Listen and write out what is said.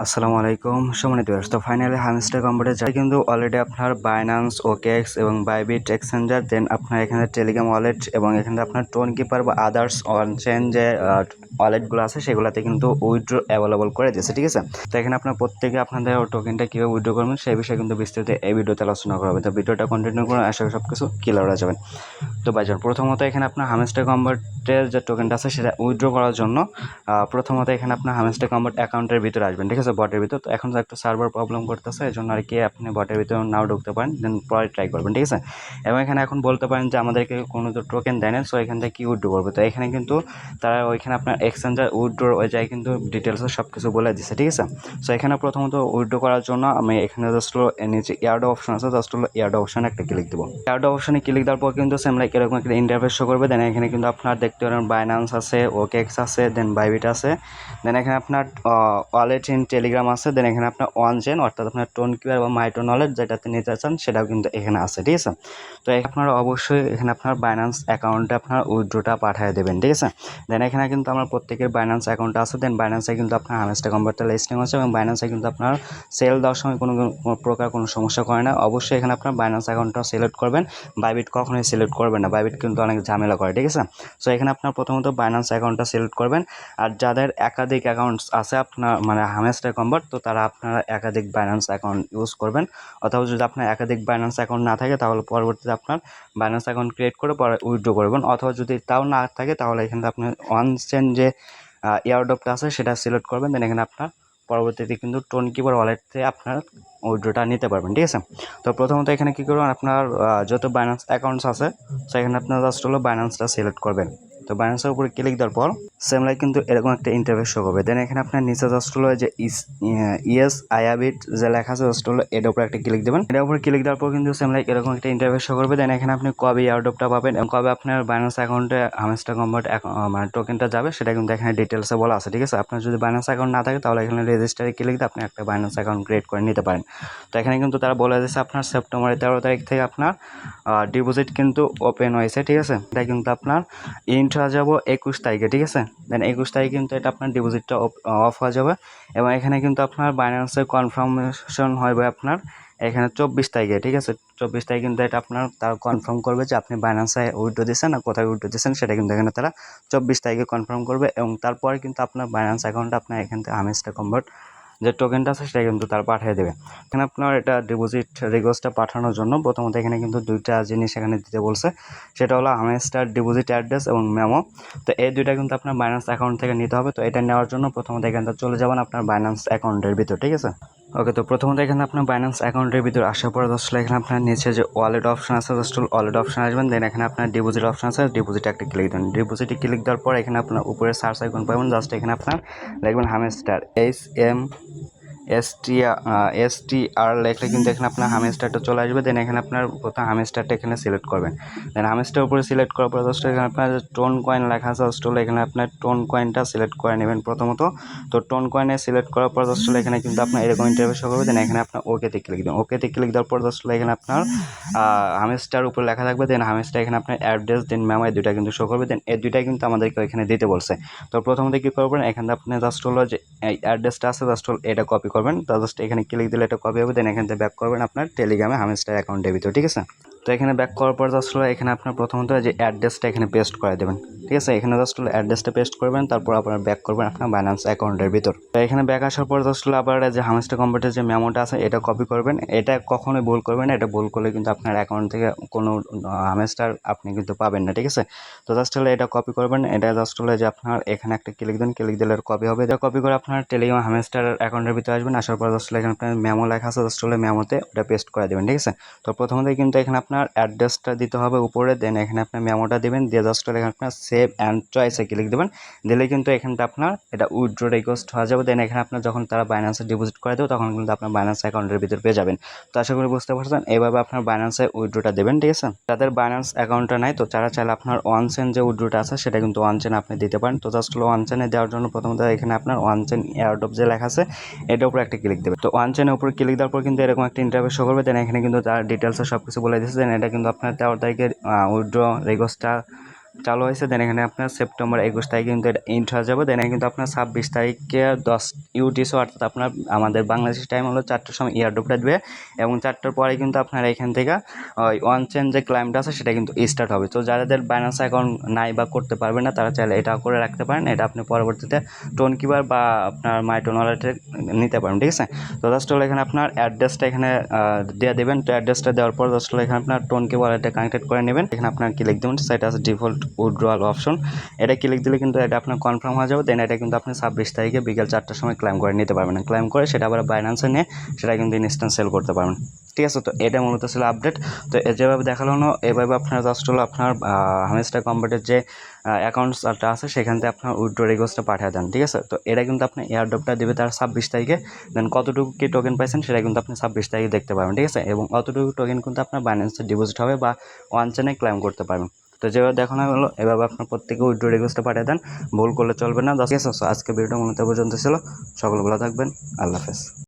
আসসালামু আলাইকুম সম্মানিত ভিউয়ার্স। তো ফাইনালি হামস্টার কম্বোতে যাই কিন্তু অলরেডি আপনার বাইন্যান্স, ওকেএক্স এবং বাইবিট এক্সচেঞ্জার, দেন আপনার এখানে টেলিগ্রাম ওয়ালেট এবং এখানে আপনার টোন কিপার বা আদার্স অন চেন যে ওয়ালেটগুলো আছে সেগুলোতে কিন্তু উইথড্র অ্যাভেলেবল করে দিয়েছে, ঠিক আছে। তো এখানে আপনার প্রত্যেকে আপনাদের টোকেনটা কীভাবে উইথড্র করবেন সেই বিষয়ে কিন্তু বিস্তারিত এই ভিডিওতে আলোচনা করা হবে। তো ভিডিওটা কন্টিনিউ করে আশা করি সব কিছু ক্লিয়ার হয়ে যাবেন। তো ভাইজান প্রথমত এখানে আপনার হামস্টার কম্বোটের যে টোকেনটা আছে সেটা উইথড্র করার জন্য প্রথমত এখানে আপনার হামস্টার কম্বোট অ্যাকাউন্টের ভিতরে আসবেন, ঠিক আছে, বটের ভিতর। তো এখন তো একটু সার্ভার প্রবলেম করতেছে, এই জন্য আর কি আপনি বটের ভিতরে নাও ঢুকতে পারেন, দেন পরে ট্রাই করবেন, ঠিক আছে। এবং এখানে এখন বলতে পারেন যে আমাদেরকে কোনো তো টোকেন দেয় না, সো এখান থেকে কী উইথড্র করবে। তো এখানে কিন্তু তারা ওইখানে আপনার এক্সচেঞ্জার উইথড্র ওই যায় কিন্তু ডিটেলসে সব কিছু বলে দিচ্ছে, ঠিক আছে। সো এখানে প্রথমত উইথড্র করার জন্য আমি এখানে জাস্ট হলো নিচে এয়ারড্রপ অপশন আছে, জাস্ট হলো এয়ারড্রপ অপশানে একটা ক্লিক দেবো। এয়ারড্রপ অপশানে ক্লিক দেওয়ার পর কিন্তু সেম লাইক এরকম একটা ইন্টারফেস শো করবে। দেন এখানে কিন্তু আপনার দেখতে পারেন বাইন্যান্স আছে, ওকেএক্স আছে, দেন বাইবিট আছে, দেন এখানে আপনার ওয়ালেট ইন টেলিগ্রাম আছে, দেন এখানে আপনার ওয়ান চেন অর্থাৎ আপনার টোন কিউআর বা মাইটোন ওয়ালেট যেটাতে নিতে চান সেটাও কিন্তু এখানে আছে, ঠিক আছে। তো আপনারা অবশ্যই এখানে আপনার বাইন্যান্স অ্যাকাউন্টে আপনার উইথড্রটা পাঠিয়ে দেবেন, ঠিক আছে। দেন এখানে কিন্তু আমার প্রত্যেকের বাইন্যান্স অ্যাকাউন্ট আছে, দেন বাইন্যান্সে কিন্তু আপনার হামস্টার কম্বোটা লিস্টিং আছে এবং বাইন্যান্সে কিন্তু আপনার সেল দেওয়ার সময় কোনো প্রকার কোনো সমস্যা করে না। অবশ্যই এখানে আপনার বাইন্যান্স অ্যাকাউন্টটা সিলেক্ট করবেন, বাইবিট কখনোই সিলেক্ট করবেন না, বাইবিট কিন্তু অনেক ঝামেলা করে, ঠিক আছে। সো এখানে আপনার প্রথমত বাইন্যান্স অ্যাকাউন্টটা সিলেক্ট করবেন। আর যাদের একাধিক অ্যাকাউন্টস আছে আপনার মানে হামস্টার কম্বোট, তো তারা আপনারা একাধিক বাইন্যান্স অ্যাকাউন্ট ইউজ করবেন। অথবা যদি আপনার একাধিক বাইন্যান্স অ্যাকাউন্ট না থাকে তাহলে পরবর্তীতে আপনার বাইন্যান্স অ্যাকাউন্ট ক্রিয়েট করে পরে উইথড্র করবেন। অথবা যদি তাও না থাকে তাহলে এখানে আপনি ওয়ান চেন যে এয়ারড্রপটা আছে সেটা সিলেক্ট করবেন, দেন এখানে আপনার পরবর্তীতে কিন্তু টোন কিপার ওয়ালেটে আপনার উইথড্রটা নিতে পারবেন, ঠিক আছে। তো প্রথমত এখানে কী করবেন, আপনার যত বাইন্যান্স অ্যাকাউন্টস আছে সেখানে আপনার জাস্ট হলো বাইন্যান্সটা সিলেক্ট করবেন। তো বাইন্যান্সের উপরে ক্লিক দেওয়ার পর সেম লাইক কিন্তু এরকম একটা ইন্টারফেস শো করবে। দেন এখানে আপনার নিচে জাস্ট হলো যে ইয়েস আইয়াবিট যে লেখা আছে জাস্ট হলো এটার উপরে একটা ক্লিক দেবেন। এটার উপরে ক্লিক দেওয়ার পর কিন্তু সেম লাইক এরকম একটা ইন্টারফেস শো করবে। দেন এখানে আপনি কবে এয়ারড্রপটা পাবেন এবং কবে আপনার বাইন্যান্স অ্যাকাউন্টে হামস্টার কম্বোট মানে টোকেনটা যাবে সেটা কিন্তু এখানে ডিটেলসে বলা আছে, ঠিক আছে। আপনার যদি বাইন্যান্স অ্যাকাউন্ট না থাকে তাহলে এখানে রেজিস্টারে ক্লিক দিয়ে আপনি একটা বাইন্যান্স অ্যাকাউন্ট ক্রিয়েট করে নিতে পারেন। তো এখানে কিন্তু তারা বলে দিয়েছে আপনার সেপ্টেম্বরের 13 তারিখ থেকে আপনার ডিপোজিট কিন্তু ওপেন হয়েছে, ঠিক আছে। এটা কিন্তু আপনার ইন্ট হয়ে যাব 21 তারিখে, ঠিক আছে। দেন 21 তারিখে কিন্তু এটা আপনার ডিপোজিটটা অফ হয়ে যাবে এবং এখানে কিন্তু আপনার বাইন্যান্সের কনফার্মেশন হবে আপনার এখানে 24 তারিখে, ঠিক আছে। 24 তারিখে কিন্তু এটা আপনার তারা কনফার্ম করবে যে আপনি বাইন্যান্সে উইথড্র দিচ্ছেন না কোথায় উইথড্র দিচ্ছেন সেটা কিন্তু এখানে তারা 24 তারিখে কনফার্ম করবে এবং তারপরে কিন্তু আপনার বাইন্যান্স অ্যাকাউন্টে আপনার এখান থেকে হামস্টার কম্বোট যে টোকেনটা আছে সেটা কিন্তু তারা পাঠিয়ে দেবে। এখানে আপনার এটা ডিপোজিট রিকোয়েস্টটা পাঠানোর জন্য প্রথমত এখানে কিন্তু দুইটা জিনিস এখানে দিতে বলছে, সেটা হলো হামস্টার ডিপোজিট অ্যাড্রেস এবং মেমো। তো এই দুইটা কিন্তু আপনার বাইন্যান্স অ্যাকাউন্ট থেকে নিতে হবে। তো এটা নেওয়ার জন্য প্রথমত এখানে চলে যাবেন আপনার বাইন্যান্স অ্যাকাউন্টের ভিতর, ঠিক আছে। ওকে, তো প্রথমত এখানে আপনার বাইন্যান্স অ্যাকাউন্টের ভিতর আসার পর আসলে এখানে আপনার নিচে যে ওয়ালেট অপশন আছে জাস্ট ওয়ালেট অপশন আসবেন। দেন এখানে আপনার ডিপোজিট অপশন আছে, ডিপোজিটে একটা ক্লিক দেন। ডিপোজিটে ক্লিক দেওয়ার পর এখানে আপনার উপরে সার্চ আইকন পাবেন, জাস্ট এখানে আপনার লিখবেন হামস্টার STR লেখলে কিন্তু এখানে আপনার হামস্টারটা চলে আসবে। দেন এখানে আপনার প্রথম হামস্টারটা এখানে সিলেক্ট করবেন। দেন হামস্টার উপরে সিলেক্ট করার পর জাস্ট এখানে আপনার টোন কয়েন লেখা আছে জাস্ট হলো এখানে আপনার টোন কয়েনটা সিলেক্ট করে নেবেন প্রথমত। তো টোন কয়েনে সিলেক্ট করার পর জাস্ট হলো এখানে কিন্তু আপনার এরকম ইন্টারফেস শো করবে। দেন এখানে আপনার ওকেতে ক্লিক দেন। ওকেতে ক্লিক দেওয়ার পর জাস্ট হলো এখানে আপনার হামস্টার উপরে লেখা থাকবে। দেন হামস্টার এখানে আপনার অ্যাড্রেস দেন মেমো এই দুইটা কিন্তু শো করবে। দেন এই দুইটাই কিন্তু আমাদেরকে এখানে দিতে বলছে। তো প্রথমত কী করবেন, এখানে আপনি জাস্ট হলো যে এই অ্যাড্রেসটা আছে জাস্ট হলো এটা কপি করবেন। তো জাস্ট এখানে ক্লিক দিলে এটা কপি হবে। দেন এখান থেকে ব্যাক করবেন আপনার টেলিগ্রামে হামস্টার অ্যাকাউন্টের ভিতর, ঠিক আছে। তো এখানে ব্যাক করার পর জাস্ট হলো এখানে আপনার প্রথমত যে অ্যাড্রেসটা এখানে পেস্ট করে দেবেন, ঠিক আছে। এখানে জাস্ট হলো অ্যাড্রেসটা পেস্ট করবেন, তারপর আপনার ব্যাক করবেন আপনার বাইন্যান্স অ্যাকাউন্টের ভিতর। তো এখানে ব্যাক আসার পর জাস্ট হলো আবার যে হামস্টার কম্বোটের যে মেমোটা আছে এটা কপি করবেন। এটা কখনোই ভুল করবেন না, এটা ভুল করলে কিন্তু আপনার অ্যাকাউন্ট থেকে কোনো হামস্টার আপনি কিন্তু পাবেন না, ঠিক আছে। তো জাস্ট হলো এটা কপি করবেন। এটা জাস্ট হলো যে আপনার এখানে একটা ক্লিক দেন, ক্লিক দিলে কপি হবে। এটা কপি করে আপনার টেলিগ্রাম হামস্টার অ্যাকাউন্টের ভিতরে আসবেন। আসার পর জাস্ট এখানে আপনার মেমো লেখা আছে জাস্ট হলো মেমোতে ওটা পেস্ট করে দেবেন, ঠিক আছে। তো প্রথমত কিন্তু এখানে আপনার অ্যাড্রেসটা দিতে হবে উপরে। দেন এখানে আপনার মেমোটা দেবেন, দিয়ে জাস্ট এখানে আপনার সেভ অ্যান্ড চয়েসে ক্লিক দেবেন। দিলে কিন্তু এখানটা আপনার এটা উইথড্র রিকোয়েস্ট হয়ে যাবে। দেন এখানে আপনার যখন তারা বাইন্যান্সে ডিপোজিট করে দেবে তখন কিন্তু আপনার বাইন্যান্স অ্যাকাউন্টের ভিতর পেয়ে যাবেন। তো আশা করি বুঝতে পারছেন এইভাবে আপনার বাইন্যান্সে উইথড্রটা দেবেন, ঠিক আছে। তাদের বাইন্যান্স অ্যাকাউন্টটা নাই তো যারা চাইলে আপনার ওয়ান চেন যে উইথড্রটা আছে সেটা কিন্তু ওয়ান চেন আপনি দিতে পারেন। তো জাস্ট ওয়ান চেনে দেওয়ার জন্য প্রথমত এখানে আপনার ওয়ান চেন এয়ারড্রপ যে লেখা আছে এটার উপরে একটা ক্লিক দেবে। তো ওয়ান চেনের উপরে ক্লিক দেওয়ার পর কিন্তু এরকম একটা ইন্টারফেস শো করবে। দেন এখানে কিন্তু তার ডিটেলসে সব কিছু বলে দিচ্ছে। দেন এটা কিন্তু আপনার 13 তারিখের উইথড্র রিকোয়েস্টটা চালু হয়েছে। দেন এখানে আপনার সেপ্টেম্বর 21 তারিখে কিন্তু এটা এন্ড হয়ে যাবে। দেন কিন্তু আপনার 26 তারিখে 10 ইউটিসি অর্থাৎ আপনার আমাদের বাংলাদেশের টাইম হলো 4টার সময় ইয়ারড্রপটা দেবে এবং 4টার পরে কিন্তু আপনার এখান থেকে ওই ওয়ান চেন যে ক্লাইমটা আছে সেটা কিন্তু স্টার্ট হবে। তো যাদের বাইন্যান্স অ্যাকাউন্ট নাই বা করতে পারবে না তারা চাইলে এটা করে রাখতে পারেন। এটা আপনি পরবর্তীতে টোন কিপার বা আপনার মাইটোন ওয়ালেটে নিতে পারেন, ঠিক আছে। তো জাস্ট হলো এখানে আপনার অ্যাড্রেসটা এখানে দিয়ে দেবেন। তো অ্যাড্রেসটা দেওয়ার পর জাস্ট হলো এখানে আপনার টোন কিপার ওয়ালেটে কানেক্টেড করে নেবেন। এখানে আপনার ক্লিক দেবেন, সেটা আছে ডিফল্ট উইথড্রয়াল অপশন। এটা ক্লিক দিলে কিন্তু এটা আপনার কনফার্ম হয়ে যাবে। দেন এটা কিন্তু আপনি 26 তারিখে বিকেল 4টার সময় ক্লেম করে নিতে পারবেন। ক্লেম করে সেটা আবার বাইন্যান্সে নিয়ে সেটা কিন্তু ইনস্ট্যান্ট সেল করতে পারবেন, ঠিক আছে। তো এটা মূলত ছিল আপডেট। তো যেভাবে দেখালো না এভাবে আপনার জাস্ট হলো আপনার হামেস্টার কম্পিউটার যে অ্যাকাউন্টসটা আছে সেখান থেকে আপনার উইথড্র রিকোয়েস্টটা পাঠিয়ে দেন, ঠিক আছে। তো এটা কিন্তু আপনি এয়ারড্রপটা দেবে তার 26 তারিখে। দেন কতটুকু কি টোকেন পাইছেন সেটা কিন্তু আপনি 26 তারিখে দেখতে পারবেন, ঠিক আছে। এবং অতটুকু টোকেন কিন্তু আপনার বাইন্যান্সে ডিপোজিট হবে বা ওয়ান চেনে ক্লেম করতে পারবেন। তো যেভাবে দেখানো হলো এভাবে আপনার প্রত্যেকে উইথড্র রিকোয়েস্টটা পাঠিয়ে দেন, ভুল করলে চলবে না। ঠিক আছে, আজকে ভিডিওটা মূলত পর্যন্ত ছিল। সকলে ভালো থাকবেন, আল্লাহ হাফেজ।